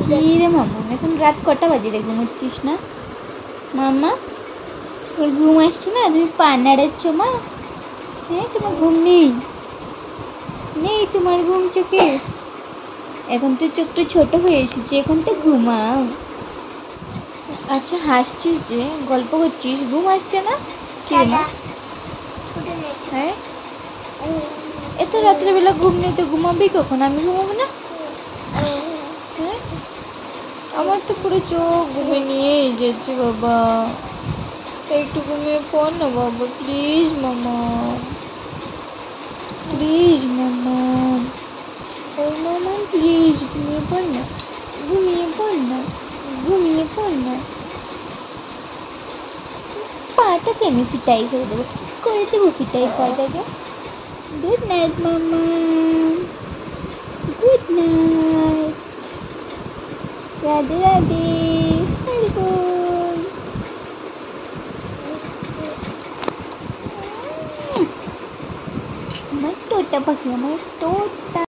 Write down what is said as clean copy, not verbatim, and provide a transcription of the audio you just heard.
কি রে মামা, এখন রাত কটা বাজে রে, ঘুমোচ্ছিস না? মামা তোর ঘুম আসছে না? তুমি পা নাড়াচ্ছ মা? হ্যাঁ, তোমার ঘুম নেই? নেই তোমার ঘুম চোখে? এখন তো চোখটা ছোট হয়ে এসেছে, এখন তো ঘুমাও। আচ্ছা হাসছিস যে, গল্প করছিস, ঘুম আসছে না? কি মা? হ্যাঁ, এত রাত্রেবেলা ঘুম নেই তো ঘুমাবি কখন? আমি ঘুমাবো না? হ্যাঁ, আমার তো পুরো চোখ ঘুমে নিয়েই যাচ্ছে বাবা। একটু ঘুমিয়ে পড় না বাবা, প্লিজ মামা, প্লিজ মামা, ও মামা প্লিজ ঘুমিয়ে পড় না, ঘুমিয়ে পড় না, ঘুমিয়ে পড় না। পাটাকে আমি পিটাই করে দেবো পিটাই পাটাকে। গুড নাইট মামা, গুড নাইট, রাধে রাধে, হরি বল। আমার টোটা পাখি, আমার টোটা।